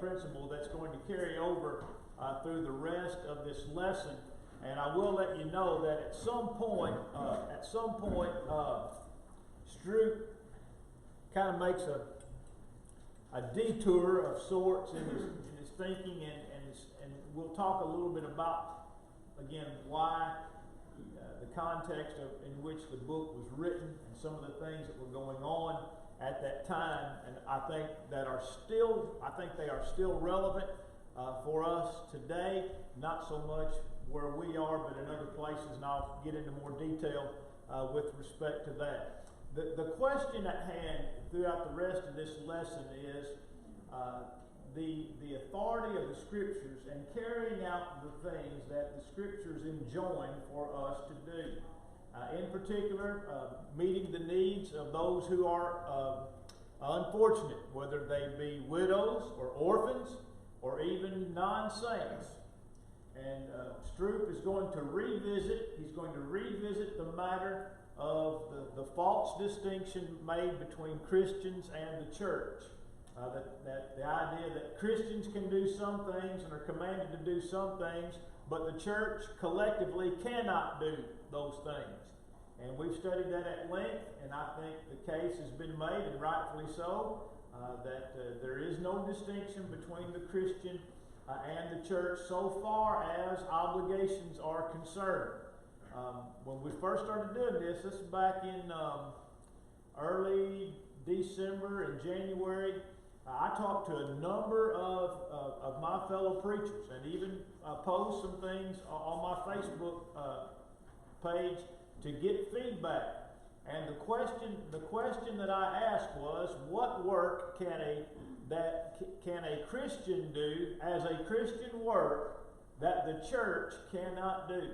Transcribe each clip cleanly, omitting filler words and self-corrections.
principle that's going to carry over through the rest of this lesson. And I will let you know that at some point, Stroop kind of makes a detour of sorts in his thinking, and we'll talk a little bit about, again, why the context in which the book was written and some of the things that were going on at that time, and I think they are still relevant for us today. Not so much where we are, but in other places, and I'll get into more detail with respect to that. The question at hand throughout the rest of this lesson is the authority of the Scriptures and carrying out the things that the Scriptures enjoin for us to do. In particular, meeting the needs of those who are unfortunate, whether they be widows or orphans or even non-saints. And Stroop is going to revisit the matter of the false distinction made between Christians and the church. That the idea that Christians can do some things and are commanded to do some things, but the church collectively cannot do those things. And we've studied that at length, and I think the case has been made, and rightfully so, that there is no distinction between the Christian and the church so far as obligations are concerned. When we first started doing this is back in early December and January. I talked to a number of my fellow preachers, and even posed some things on my Facebook page to get feedback. And the question that I asked was, what work can a Christian do as a Christian work that the church cannot do?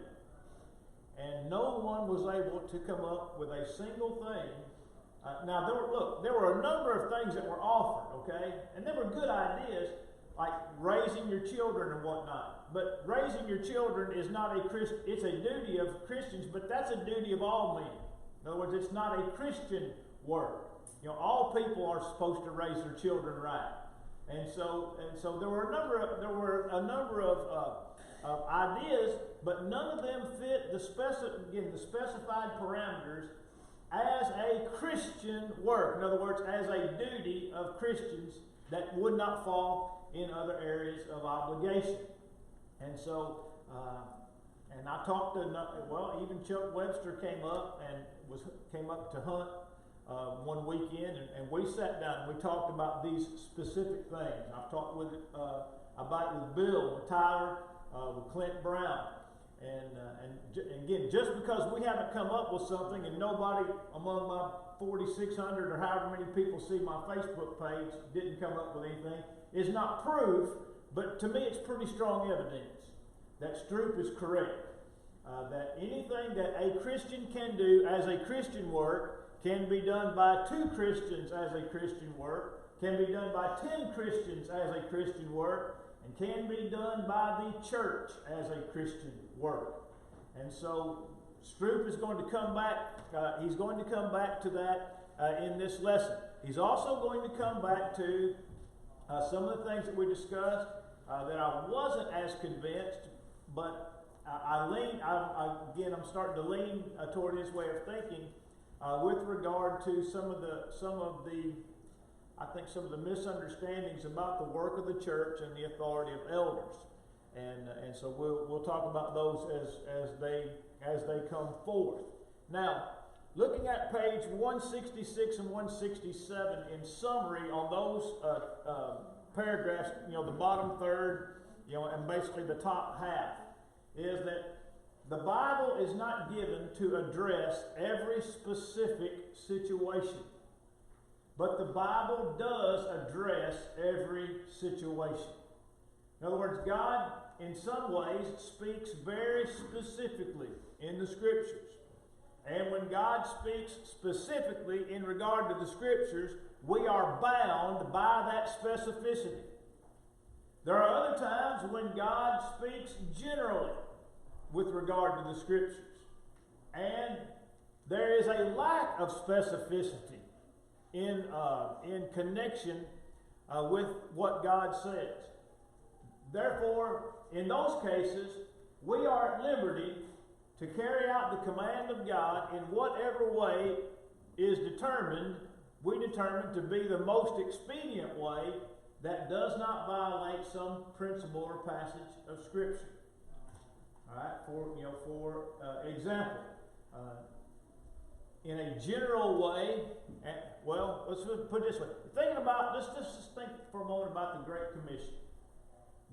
And no one was able to come up with a single thing. Now, there were a number of things that were offered, okay? And they were good ideas, like raising your children and whatnot. But raising your children is not it's a duty of Christians, but that's a duty of all men. In other words, it's not a Christian work. All people are supposed to raise their children right. And so there were a number of ideas, but none of them fit the specified parameters as a Christian work. In other words, as a duty of Christians that would not fall in other areas of obligation. And so, and I talked to, even Chuck Webster came up to Hunt one weekend, and we sat down and we talked about these specific things. I've talked about it with Bill, with Tyler, with Clint Brown. And again, just because we haven't come up with something and nobody among my 4,600 or however many people see my Facebook page didn't come up with anything is not proof, but to me it's pretty strong evidence that Stroop is correct. That anything that a Christian can do as a Christian work can be done by 2 Christians as a Christian work, can be done by 10 Christians as a Christian work, and can be done by the church as a Christian work. And so Stroop is going to come back. He's going to come back to that in this lesson. He's also going to come back to some of the things that we discussed that I wasn't as convinced, but I'm starting to lean toward his way of thinking with regard to some of the misunderstandings about the work of the church and the authority of elders, and so we'll talk about those as they come forth. Now, looking at page 166 and 167 in summary on those paragraphs, the bottom third, and basically the top half, is that the Bible is not given to address every specific situation. But the Bible does address every situation. In other words, God, in some ways, speaks very specifically in the Scriptures. And when God speaks specifically in regard to the Scriptures, we are bound by that specificity. There are other times when God speaks generally with regard to the Scriptures. And there is a lack of specificity in connection with what God says. Therefore, in those cases, we are at liberty to carry out the command of God in whatever way is determined, we determine to be the most expedient way that does not violate some principle or passage of Scripture. All right, for example, in a general way, let's put it this way. Let's just think for a moment about the Great Commission.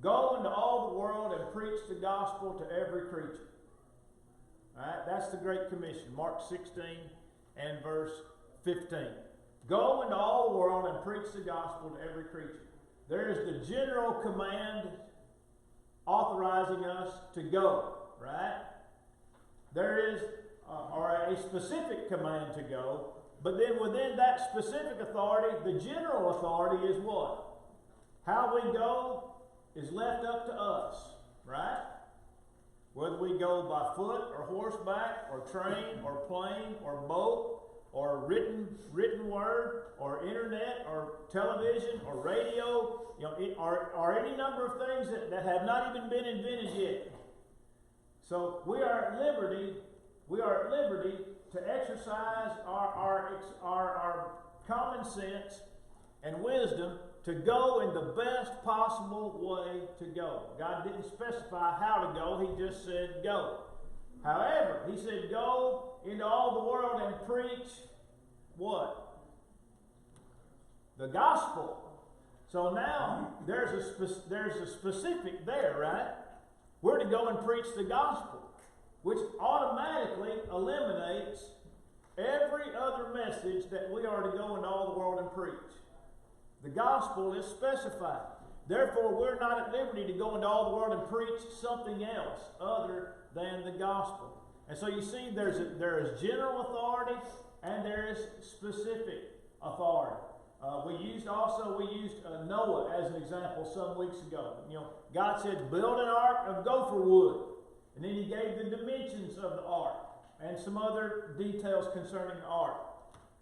Go into all the world and preach the gospel to every creature. All right, that's the Great Commission, Mark 16 and verse 15. Go into all the world and preach the gospel to every creature. There is the general command authorizing us to go, right? There is a specific command to go, but then within that specific authority, the general authority is what? How we go is left up to us, right? Whether we go by foot or horseback or train or plane or boat or written word or internet or television or radio, or any number of things that have not even been invented yet. So we are at liberty to exercise our common sense and wisdom to go in the best possible way to go. God didn't specify how to go, He just said go. However, He said go into all the world and preach what? The gospel. So now there's a specific there, right? We're to go and preach the gospel, which automatically eliminates every other message that we are to go into all the world and preach. The gospel is specified. Therefore, we're not at liberty to go into all the world and preach something else other than the gospel. And so you see, there is general authority and there is specific authority. We used Noah as an example some weeks ago. God said, build an ark of gopher wood. And then He gave the dimensions of the ark and some other details concerning the ark.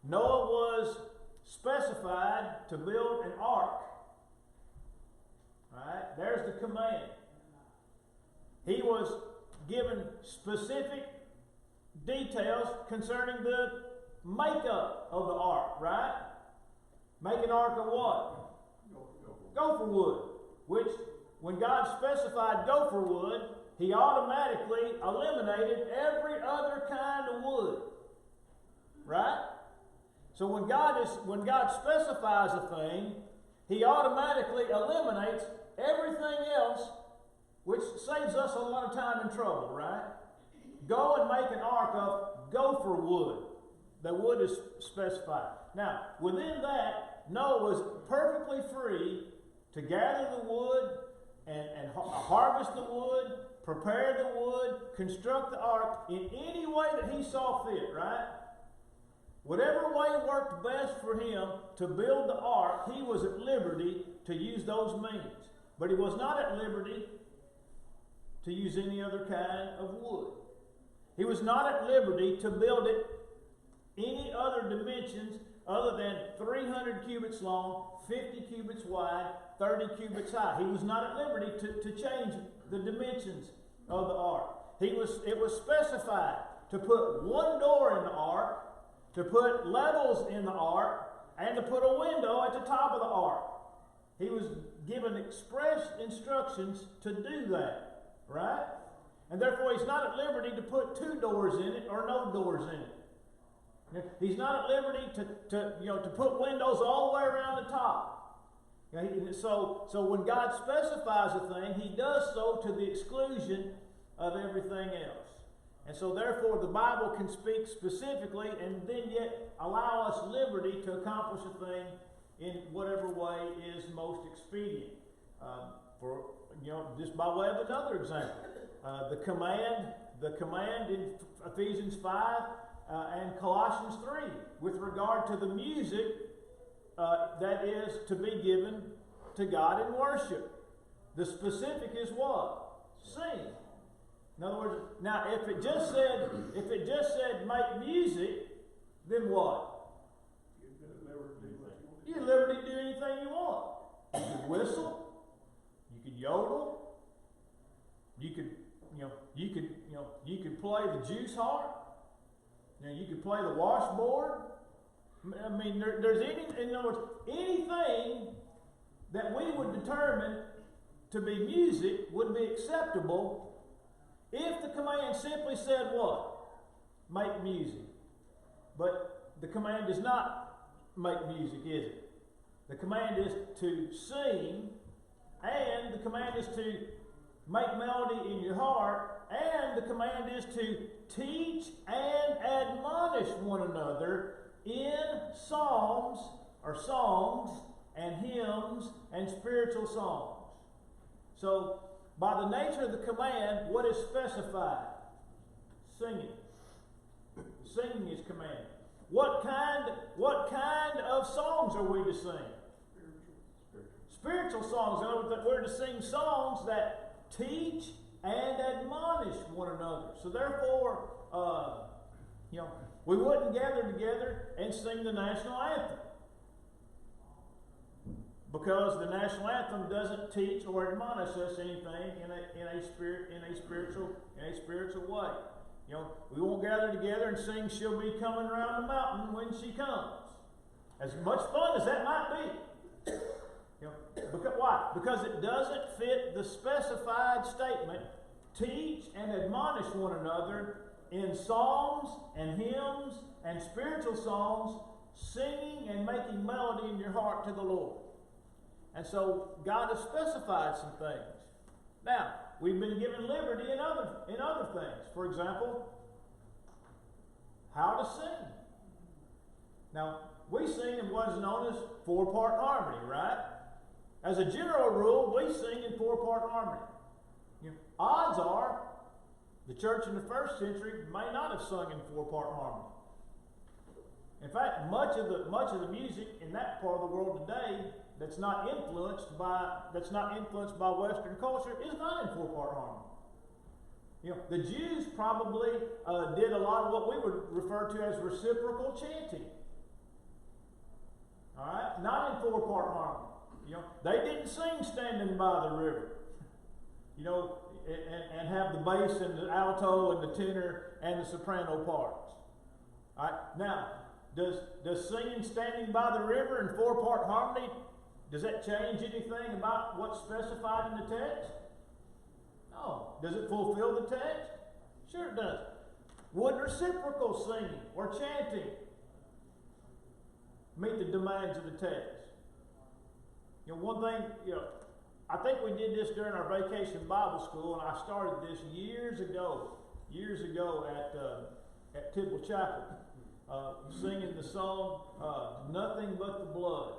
Noah was specified to build an ark. Right? There's the command. He was given specific details concerning the makeup of the ark, right? Make an ark of what? Gopher wood. Which, when God specified gopher wood, He automatically eliminated every other kind of wood. Right? So when God specifies a thing, He automatically eliminates everything else, which saves us a lot of time and trouble, right? Go and make an ark of gopher wood. The wood is specified. Now, within that, Noah was perfectly free to gather the wood and harvest the wood, prepare the wood, construct the ark in any way that he saw fit, right? Whatever way worked best for him to build the ark, he was at liberty to use those means. But he was not at liberty to use any other kind of wood. He was not at liberty to build it any other dimensions other than 300 cubits long, 50 cubits wide, 30 cubits high. He was not at liberty to change the dimensions of the ark. It was specified to put one door in the ark, to put levels in the ark, and to put a window at the top of the ark. He was given express instructions to do that, right? And therefore he's not at liberty to put two doors in it or no doors in it. He's not at liberty to put windows all the way around the top. So when God specifies a thing, He does so to the exclusion of everything else. And so therefore the Bible can speak specifically and then yet allow us liberty to accomplish a thing in whatever way is most expedient. Just by way of another example, the command in Ephesians 5 and Colossians 3 with regard to the music that is to be given to God in worship. The specific is what? Sing. In other words, now if it just said make music, then what? You're at liberty to do anything you want. You could whistle. You could yodel. You could play the juice harp. You could play the washboard. I mean, there's in other words, anything that we would determine to be music would be acceptable if the command simply said what? Make music. But the command does not make music, is it? The command is to sing, and the command is to make melody in your heart, and the command is to teach and admonish one another in psalms or songs and hymns and spiritual songs. So, by the nature of the command, what is specified? Singing. Singing is commanded. What kind of songs are we to sing? Spiritual songs. In other words, we're to sing songs that teach and admonish one another. So therefore, we wouldn't gather together and sing the national anthem, because the national anthem doesn't teach or admonish us anything in a spiritual way. We won't gather together and sing "She'll Be Coming Round the Mountain When She Comes." As much fun as that might be. Why? Because it doesn't fit the specified statement, teach and admonish one another in psalms and hymns and spiritual songs, singing and making melody in your heart to the Lord. And so God has specified some things. Now, we've been given liberty in other things. For example, how to sing. Now, we sing in what is known as 4-part harmony, right? As a general rule, we sing in 4-part harmony. Odds are, the church in the first century may not have sung in 4-part harmony. In fact, much of the music in that part of the world today that's not influenced by Western culture is not in 4-part harmony. The Jews probably did a lot of what we would refer to as reciprocal chanting. All right, not in 4-part harmony. They didn't sing standing by the river. And have the bass and the alto and the tenor and the soprano parts. All right, now does singing standing by the river in 4-part harmony, does that change anything about what's specified in the text? No. Does it fulfill the text? Sure it does. Would reciprocal singing or chanting meet the demands of the text? One thing, I think we did this during our vacation Bible school, and I started this years ago at Temple Chapel, singing the song "Nothing But the Blood,"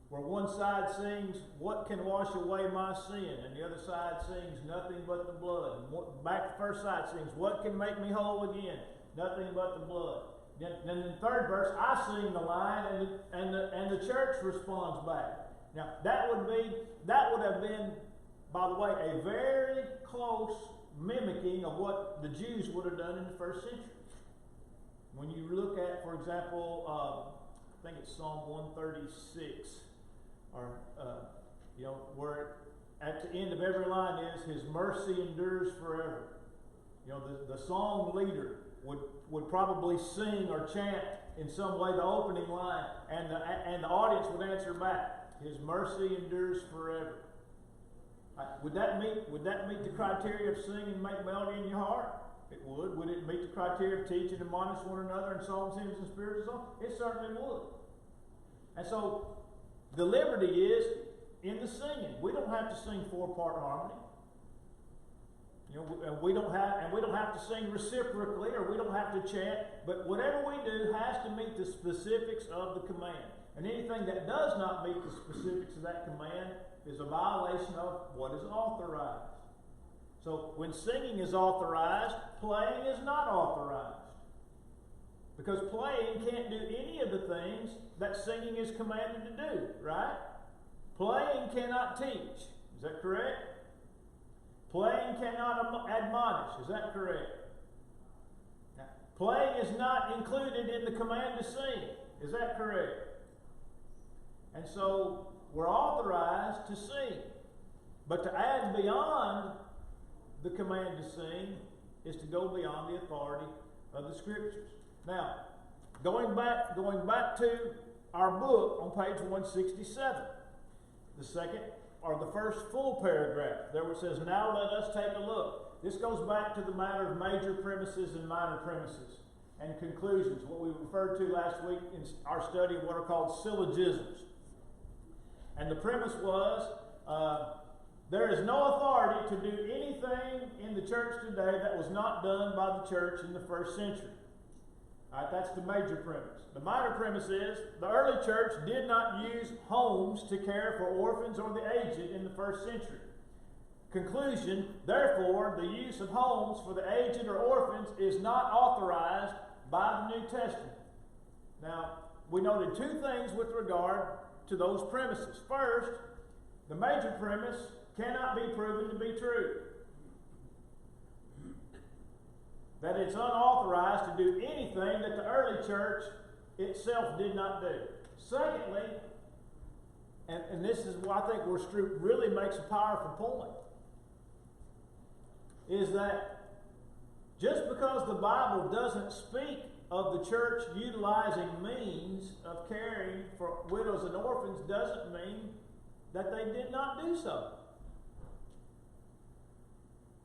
where one side sings "What Can Wash Away My Sin," and the other side sings "Nothing But the Blood." And back the first side sings "What Can Make Me Whole Again?" Nothing but the blood. Then in the third verse, I sing the line, and the church responds back. Now that would have been, by the way, a very close mimicking of what the Jews would have done in the first century. When you look at, for example, I think it's Psalm 136, or where at the end of every line is "His mercy endures forever." The song leader would probably sing or chant in some way the opening line, and the audience would answer back, "His mercy endures forever." Would that meet the criteria of singing and make melody in your heart? It would. Would it meet the criteria of teaching and admonish one another in psalms, hymns, and spiritual songs? It certainly would. And so the liberty is in the singing. We don't have to sing 4-part harmony. And we don't have to sing reciprocally, or we don't have to chant. But whatever we do has to meet the specifics of the command. And anything that does not meet the specifics of that command is a violation of what is authorized. So when singing is authorized, playing is not authorized. Because playing can't do any of the things that singing is commanded to do, right? Playing cannot teach. Is that correct? Playing cannot admonish. Is that correct? Now, playing is not included in the command to sing. Is that correct? And so we're authorized to sing. But to add beyond the command to sing is to go beyond the authority of the Scriptures. Now, going back to our book on page 167, the second or the first full paragraph, there where it says, "Now let us take a look." This goes back to the matter of major premises and minor premises and conclusions, what we referred to last week in our study of what are called syllogisms. And the premise was, there is no authority to do anything in the church today that was not done by the church in the first century. All right, that's the major premise. The minor premise is the early church did not use homes to care for orphans or the aged in the first century. Conclusion, therefore, the use of homes for the aged or orphans is not authorized by the New Testament. Now, we noted two things with regard to those premises. First, the major premise cannot be proven to be true. That it's unauthorized to do anything that the early church itself did not do. Secondly, and this is what I think where Stroop really makes a powerful point, is that just because the Bible doesn't speak of the church utilizing means of caring for widows and orphans doesn't mean that they did not do so.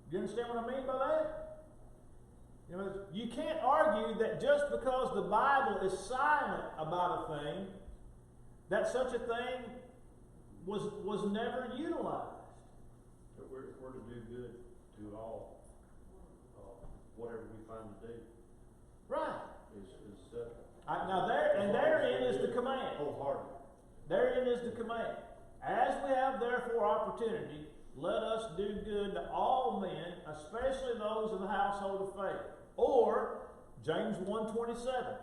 Do you understand what I mean by that? You know, you can't argue that just because the Bible is silent about a thing, that such a thing was never utilized. So we're to do good to all, whatever we find to do. Right. Now therein is the command. Wholeheartedly. Therein is the command. As we have therefore opportunity, let us do good to all men, especially those of the household of faith. Or, James 1:27,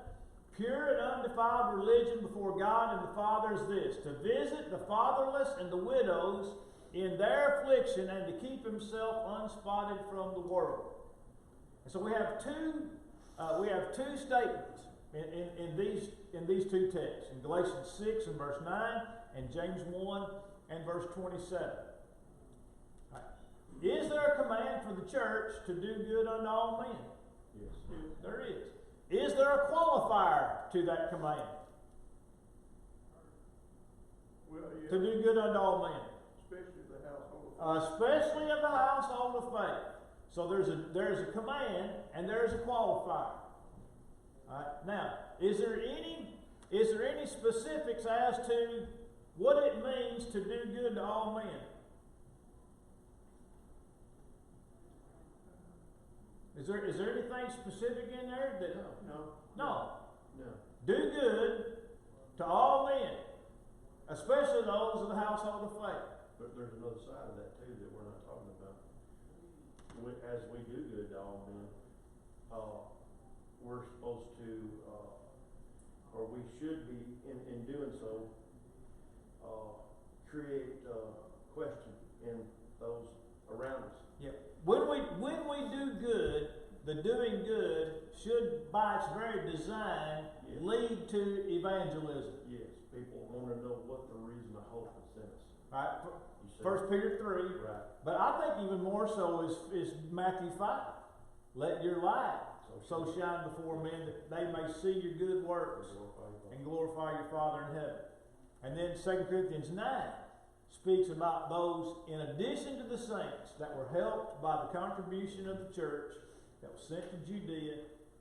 pure and undefiled religion before God and the Father is this, to visit the fatherless and the widows in their affliction and to keep himself unspotted from the world. And so we have two statements in these two texts, in Galatians 6 and verse 9 and James 1 and verse 27. Right. Is there a command for the church to do good unto all men? Yes. There is. Is there a qualifier to that command? Well, yeah. To do good unto all men. Especially the household of faith. Especially of the household of faith. So there's a command and there's a qualifier. All right. Now, is there any specifics as to what it means to do good to all men? Is there anything specific in there that No. Do good to all men, especially those of the household of faith. But there's another side of that too that we're not talking about. As we do good to all men, we're supposed to, or we should be, in doing so, create question in those around us. Yep. When we do good, the doing good should, by its very design, lead to evangelism. Yes, people want to know what the reason of hope is in us. Right. 1 Peter 3. Right. But I think even more so is Matthew 5. Let your light so shine before men that they may see your good works and glorify your Father in heaven. And then 2 Corinthians 9 speaks about those, in addition to the saints, that were helped by the contribution of the church that was sent to Judea,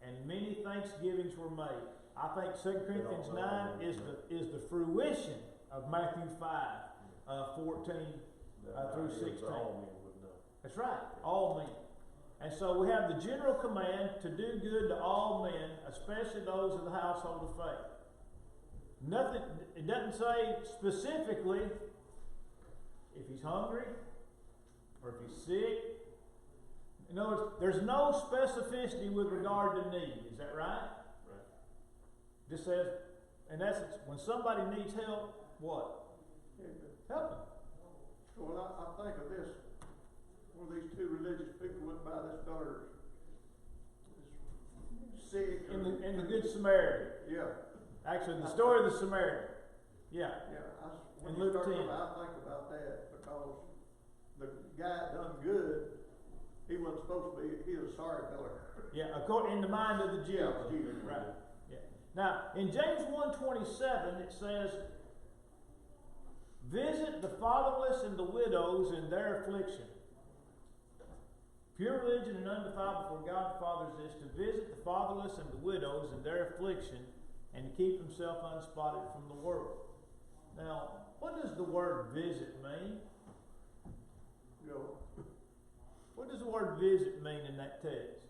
and many thanksgivings were made. I think 2 Corinthians 9 is the fruition of Matthew 5, 14 through 16. That's right, all men. And so we have the general command to do good to all men, especially those of the household of faith. Nothing, it doesn't say specifically if he's hungry or if he's sick. In other words, there's no specificity with regard to need. Is that right? Right. This says, in essence, when somebody needs help, what? Help them. Well, I think of this. One of these two religious people went by this fellow sick. In the Good Samaritan. Yeah. Actually, the story of the Samaritan. Yeah. Yeah. when in you Luke start 10. I think about that because the guy done good. He wasn't supposed to be. He was a sorry feller. Yeah, according in the mind of the Jews. Yeah. Right. Yeah. Now, in James 1:27, it says, "Visit the fatherless and the widows in their affliction." Pure religion and undefiled before God the Father is to visit the fatherless and the widows in their affliction and to keep himself unspotted from the world. Now, what does the word visit mean? Go. What does the word visit mean in that text?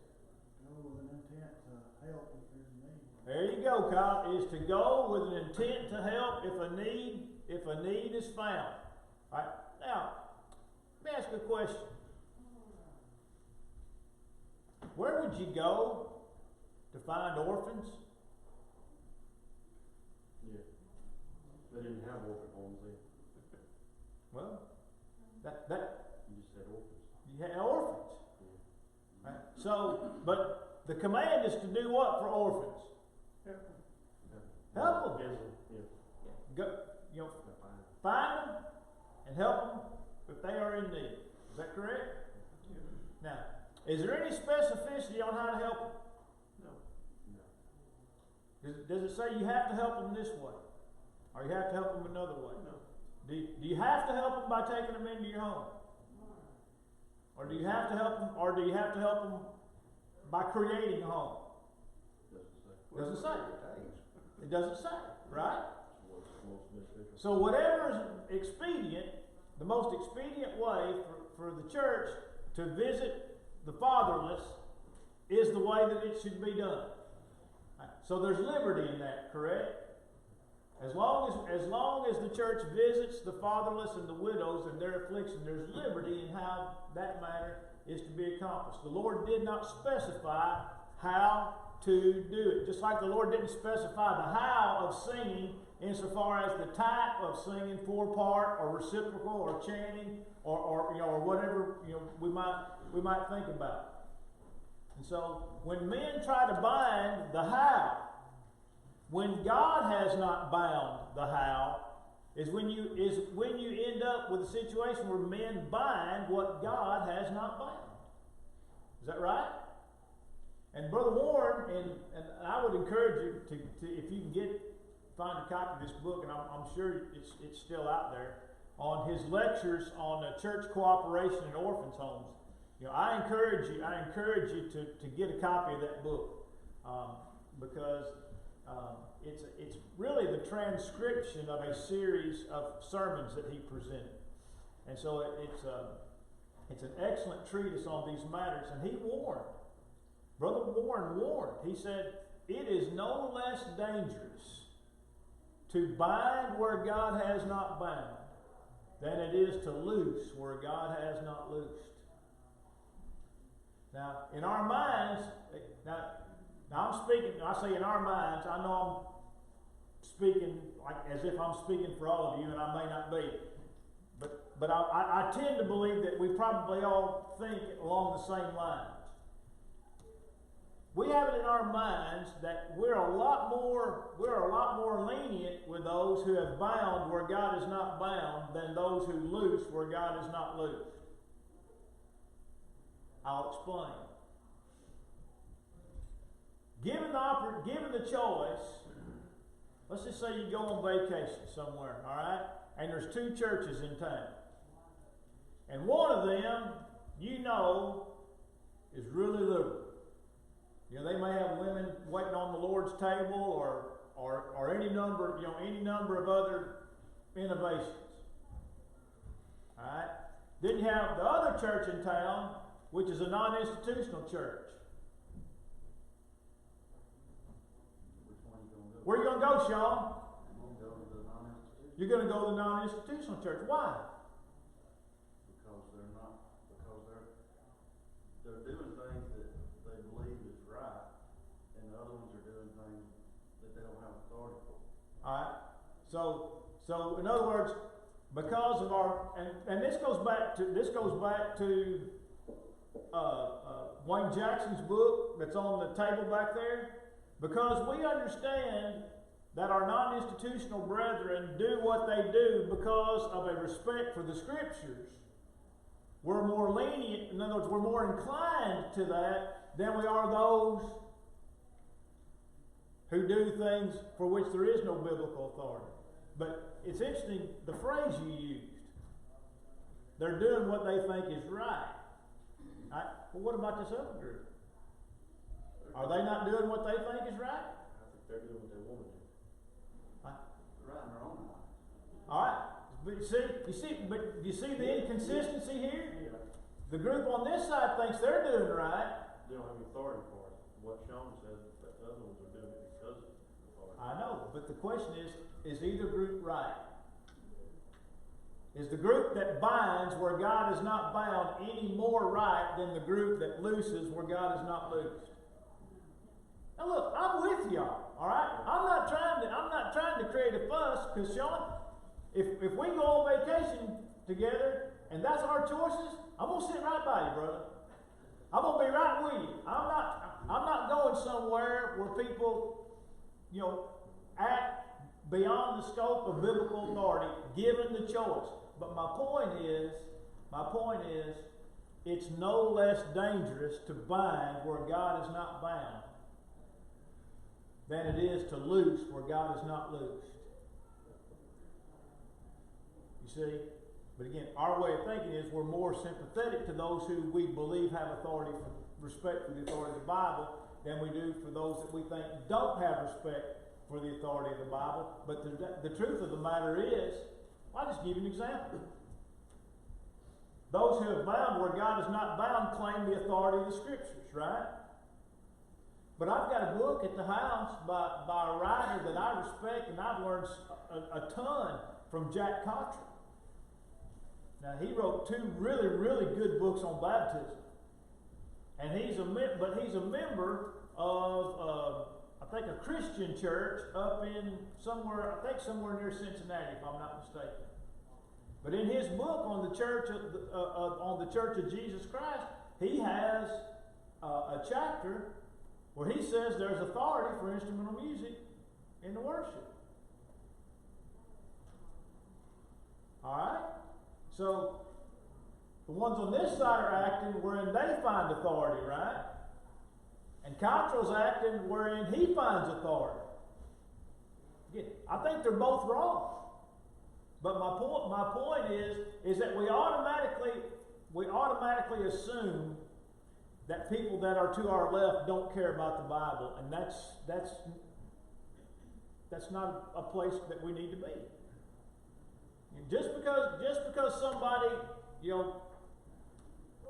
Go with an intent to help if there's a need. There you go, Kyle. Is to go with an intent to help if a need is found. All right. Now, let me ask you a question. Where would you go to find orphans? Yeah. They didn't have orphan homes then. Well, that You just said orphans. you had orphans. Yeah. Right? So, but the command is to do what for orphans? Help them. Yeah. Go, you know, Fine. find them and help them if they are in need. Is that correct? Now, is there any specificity on how to help them? No. Does it say you have to help them this way, or you have to help them another way? No. Do you have to help them by taking them into your home, or do you have to help them, by creating a home? Doesn't say. Doesn't say. It doesn't say, right? What's most beneficial. So whatever is expedient, the most expedient way for the church to visit the fatherless is the way that it should be done. So there's liberty in that, correct? As long as the church visits the fatherless and the widows in their affliction, there's liberty in how that matter is to be accomplished. The Lord did not specify how to do it. Just like the Lord didn't specify the how of singing insofar as the type of singing, 4-part or reciprocal or chanting or whatever we might think about. And so when men try to bind the how, when God has not bound the how, is when you end up with a situation where men bind what God has not bound. Is that right? And Brother Warren, and I would encourage you to if you can find a copy of this book, and I'm sure it's still out there, on his lectures on church cooperation in orphans' homes. I encourage you to get a copy of that book because it's really the transcription of a series of sermons that he presented, and so it's an excellent treatise on these matters. And he warned. Brother Warren warned. He said, "It is no less dangerous to bind where God has not bound than it is to loose where God has not loosed." Now, in our minds, now I'm speaking, I say in our minds, I know I'm speaking like as if I'm speaking for all of you, and I may not be. But I tend to believe that we probably all think along the same lines. We have it in our minds that we're a lot more lenient with those who have bound where God is not bound than those who loose where God is not loosed. I'll explain. Given the choice, let's just say you go on vacation somewhere, all right, and there's 2 churches in town, and one of them, is really liberal. They may have women waiting on the Lord's table, or any number of other innovations. All right. Then you have the other church in town, which is a non-institutional church. Which one are you going to go? Where are you going to go, Sean? I'm going to go to the non-institutional. You're going to go to the non-institutional church. Why? Because they're doing things that they believe is right, and the other ones are doing things that they don't have authority for. All right. So in other words, because of our and this goes back to Wayne Jackson's book that's on the table back there, because we understand that our non-institutional brethren do what they do because of a respect for the Scriptures, we're more lenient, in other words, we're more inclined to that than we are those who do things for which there is no biblical authority. But it's interesting, the phrase you used. They're doing what they think is right. Well, what about this other group? Are they not doing what they think is right? I think they're doing what they want to do. They're right in their own mind. All right. But you see the inconsistency here? Yeah. The group on this side thinks they're doing right. They don't have authority for it. What Sean says, that the other ones are doing it because of authority. I know, but the question is either group right? Is the group that binds where God is not bound any more right than the group that looses where God is not loosed? Now look, I'm with y'all, all right? I'm not trying to create a fuss, because Sean, if we go on vacation together and that's our choices, I'm gonna sit right by you, brother. I'm gonna be right with you. I'm not going somewhere where people, act beyond the scope of biblical authority, given the choice. But my point is, it's no less dangerous to bind where God is not bound than it is to loose where God is not loosed. You see? But again, our way of thinking is we're more sympathetic to those who we believe have authority, for respect for the authority of the Bible, than we do for those that we think don't have respect for the authority of the Bible. But the truth of the matter is, I'll just give you an example. Those who have bound where God is not bound claim the authority of the Scriptures, right? But I've got a book at the house by a writer that I respect, and I've learned a ton from Jack Cottrell. Now, he wrote 2 really, really good books on baptism. And he's a member of, I think, a Christian church up in somewhere near Cincinnati, if I'm not mistaken. But in his book on the Church of Jesus Christ, he has a chapter where he says there's authority for instrumental music in the worship. All right? So, the ones on this side are acting wherein they find authority, right? And Cottrell's acting wherein he finds authority. Again, I think they're both wrong. But my point is that we automatically assume that people that are to our left don't care about the Bible, and that's not a place that we need to be. Just because somebody,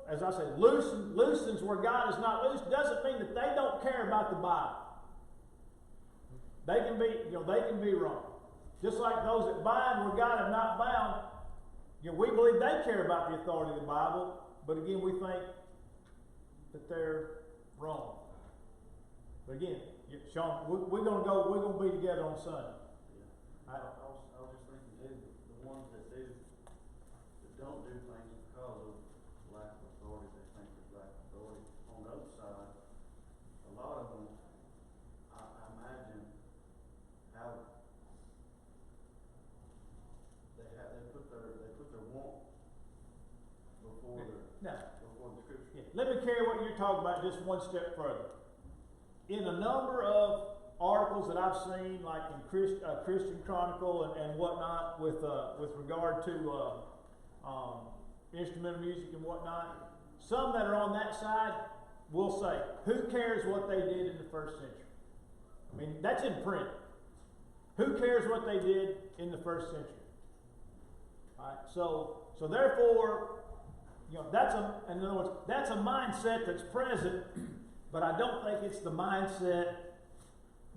as I say, loosens where God is not loosed, doesn't mean that they don't care about the Bible. They can be wrong. Just like those that bind where God is not bound, we believe they care about the authority of the Bible, but again, we think that they're wrong. But again, Sean, we're gonna be together on Sunday. Yeah. I was just thinking too, the ones that don't do things because of lack of authority, they think there's lack of authority. On the other side, a lot of them, I imagine, have they put their want before the Scripture. Yeah. Let me carry what you're talking about just one step further. In a number of articles that I've seen, like in Christian Chronicle and whatnot, with regard to instrumental music and whatnot, some that are on that side will say, "Who cares what they did in the first century?" I mean, that's in print. Who cares what they did in the first century? All right. So therefore, in other words, that's a mindset that's present, but I don't think it's the mindset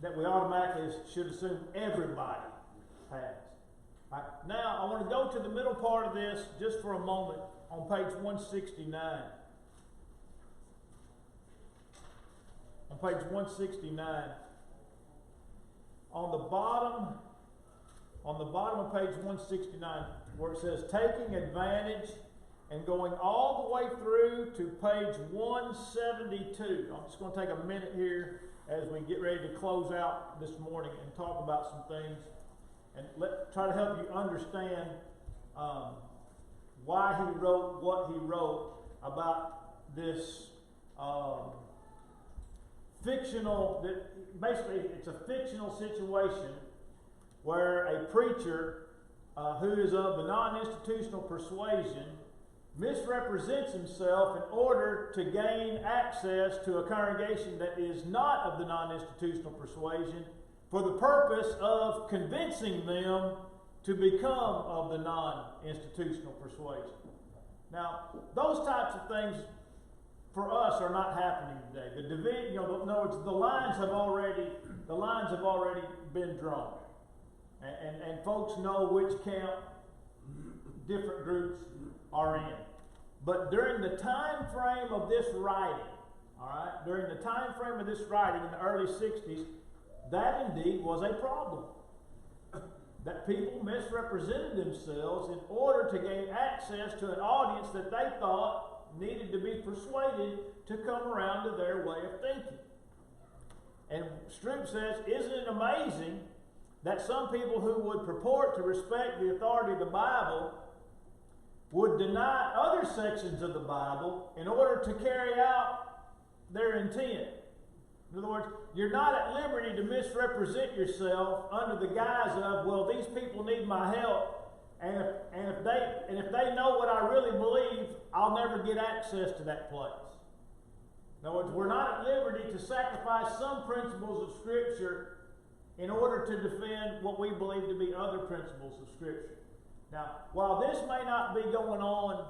that we automatically should assume everybody has. All right. Now, I want to go to the middle part of this just for a moment on page 169. On page 169, on the bottom of page 169, where it says taking advantage, and going all the way through to page 172. I'm just going to take a minute here as we get ready to close out this morning and talk about some things, and try to help you understand why he wrote what he wrote about this fictional, basically it's a fictional situation where a preacher who is of the non-institutional persuasion misrepresents himself in order to gain access to a congregation that is not of the non-institutional persuasion for the purpose of convincing them to become of the non-institutional persuasion. Now, those types of things for us are not happening today. The division, in other words, the lines have already been drawn, and folks know which camp different groups are in. But during the time frame of this writing, all right, during the time frame of this writing in the early 60s, that indeed was a problem. That people misrepresented themselves in order to gain access to an audience that they thought needed to be persuaded to come around to their way of thinking. And Stroop says, isn't it amazing that some people who would purport to respect the authority of the Bible would deny other sections of the Bible in order to carry out their intent? In other words, you're not at liberty to misrepresent yourself under the guise of, well, these people need my help, and if they know what I really believe, I'll never get access to that place. In other words, we're not at liberty to sacrifice some principles of Scripture in order to defend what we believe to be other principles of Scripture. Now, while this may not be going on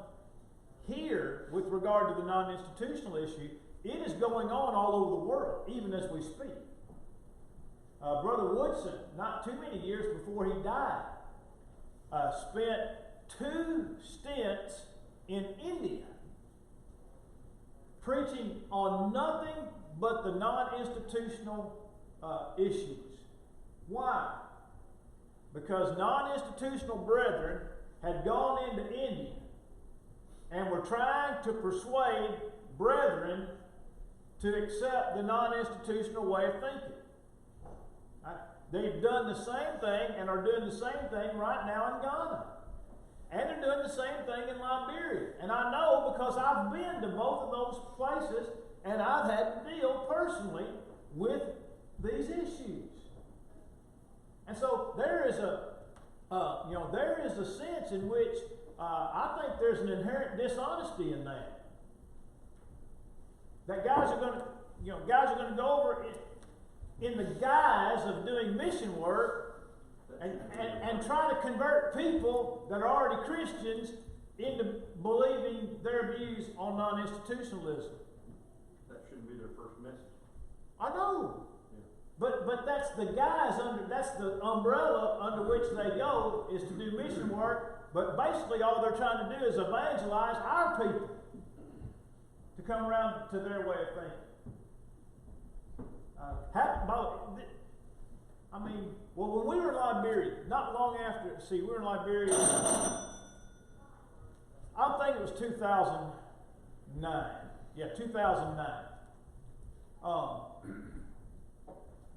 here with regard to the non-institutional issue, it is going on all over the world, even as we speak. Brother Woodson, not too many years before he died, spent 2 stints in India preaching on nothing but the non-institutional issues. Why? Because non-institutional brethren had gone into India and were trying to persuade brethren to accept the non-institutional way of thinking. Right? They've done the same thing and are doing the same thing right now in Ghana. And they're doing the same thing in Liberia. And I know because I've been to both of those places and I've had to deal personally with these issues. And so there is a sense in which I think there's an inherent dishonesty in that. That guys are going to go over in the guise of doing mission work and try to convert people that are already Christians into believing their views on non-institutionalism. That shouldn't be their first message. I know. But that's the guise that's the umbrella under which they go, is to do mission work. But basically all they're trying to do is evangelize our people to come around to their way of thinking. When we were in Liberia, not long after, we were in Liberia, I think it was 2009. Yeah, 2009.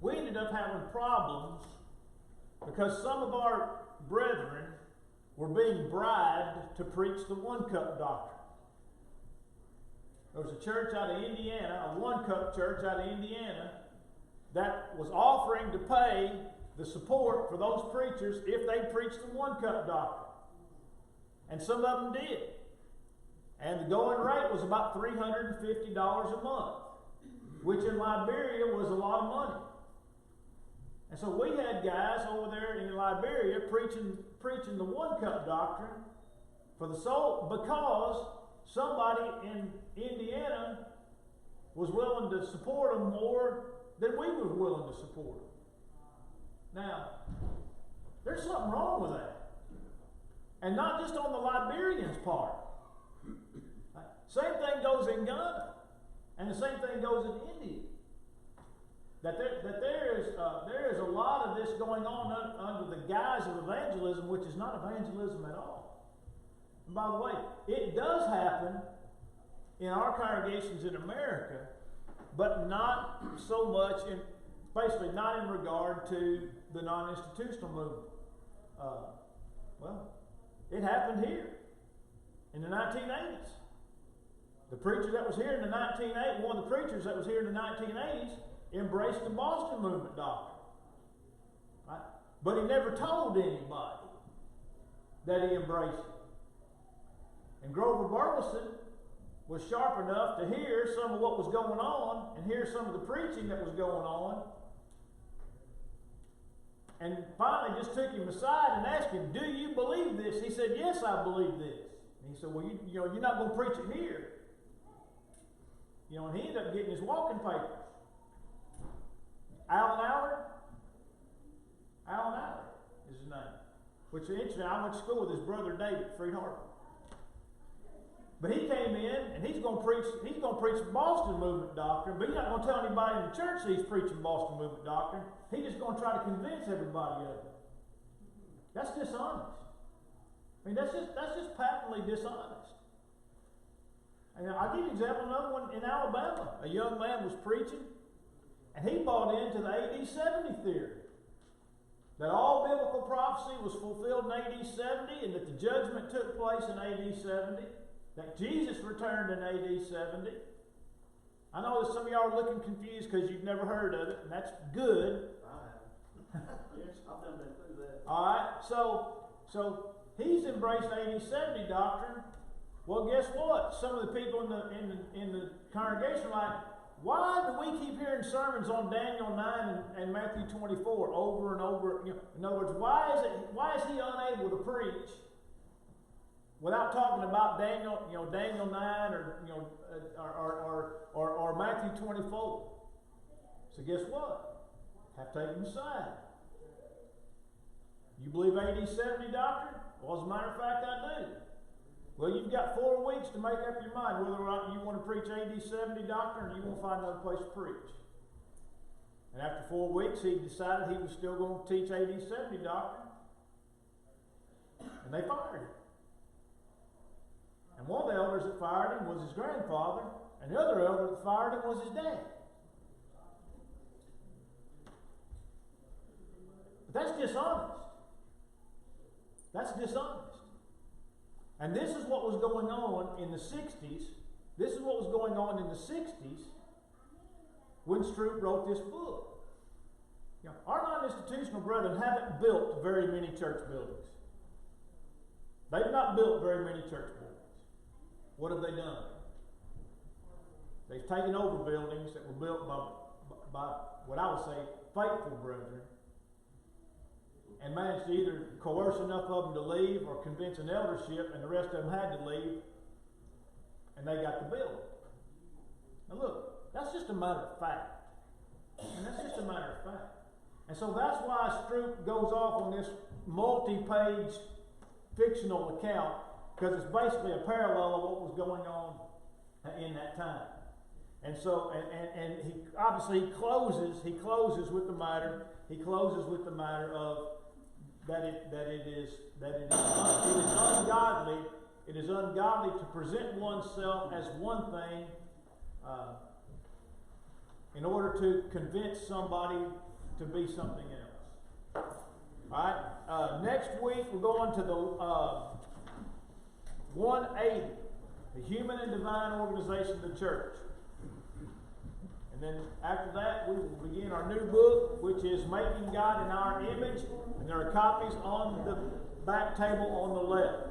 We ended up having problems because some of our brethren were being bribed to preach the one-cup doctrine. There was a church out of Indiana, a one-cup church out of Indiana, that was offering to pay the support for those preachers if they preached the one-cup doctrine. And some of them did. And the going rate was about $350 a month, which in Liberia was a lot of money. And so we had guys over there in Liberia preaching the one-cup doctrine for the soul, because somebody in Indiana was willing to support them more than we were willing to support them. Now, there's something wrong with that. And not just on the Liberians' part. Same thing goes in Ghana. And the same thing goes in India. That there is a lot of this going on under the guise of evangelism, which is not evangelism at all. And by the way, it does happen in our congregations in America but not so much basically not in regard to the non-institutional movement. Well, it happened here in the 1980s. The preacher that was here in the 1980s, one of the preachers that was here in the 1980s, embraced the Boston movement doctrine. Right? But he never told anybody that he embraced it. And Grover Burleson was sharp enough to hear some of what was going on and hear some of the preaching that was going on, and finally just took him aside and asked him, "Do you believe this?" He said, "Yes, I believe this." And he said, "Well, you're not going to preach it here." And he ended up getting his walking papers. Alan Allard is his name. Which is interesting. I went to school with his brother David, Freed Harper. But he came in and he's going to preach Boston movement doctrine, but he's not going to tell anybody in the church that he's preaching Boston movement doctrine. He's just going to try to convince everybody of it. That's dishonest. I mean, that's just patently dishonest. And I'll give you an example, another one in Alabama. A young man was preaching, and he bought into the AD 70 theory. That all biblical prophecy was fulfilled in AD 70, and that the judgment took place in AD 70. That Jesus returned in AD 70. I know that some of y'all are looking confused because you've never heard of it, and that's good. I have. Yes, I've done been through that. Alright, so he's embraced AD 70 doctrine. Well, guess what? Some of the people in the congregation are like, why do we keep hearing sermons on Daniel 9 and Matthew 24 over and over? In other words, why is he unable to preach without talking about Daniel 9 or Matthew 24? So guess what? Have to take him aside. You believe AD 70 doctrine? Well, as a matter of fact, I do. Well, you've got 4 weeks to make up your mind whether or not you want to preach AD 70 doctrine or you want to find another place to preach. And after 4 weeks, he decided he was still going to teach AD 70 doctrine. And they fired him. And one of the elders that fired him was his grandfather, and the other elder that fired him was his dad. But that's dishonest. That's dishonest. And this is what was going on in the 60s. This is what was going on in the 60s when Stroop wrote this book. Our non-institutional brethren haven't built very many church buildings. They've not built very many church buildings. What have they done? They've taken over buildings that were built by what I would say, faithful brethren, and managed to either coerce enough of them to leave or convince an eldership, and the rest of them had to leave, and they got the building. Now look, that's just a matter of fact. And that's just a matter of fact. And so that's why Stroop goes off on this multi-page fictional account, because it's basically a parallel of what was going on in that time. And so, and he obviously closes with the matter. He closes with the matter of that it is ungodly. It is ungodly to present oneself as one thing in order to convince somebody to be something else. All right. Next week we're going to the 180, the Human and Divine Organization of the Church. And then after that, we will begin our new book, which is Making God in Our Image. And there are copies on the back table on the left.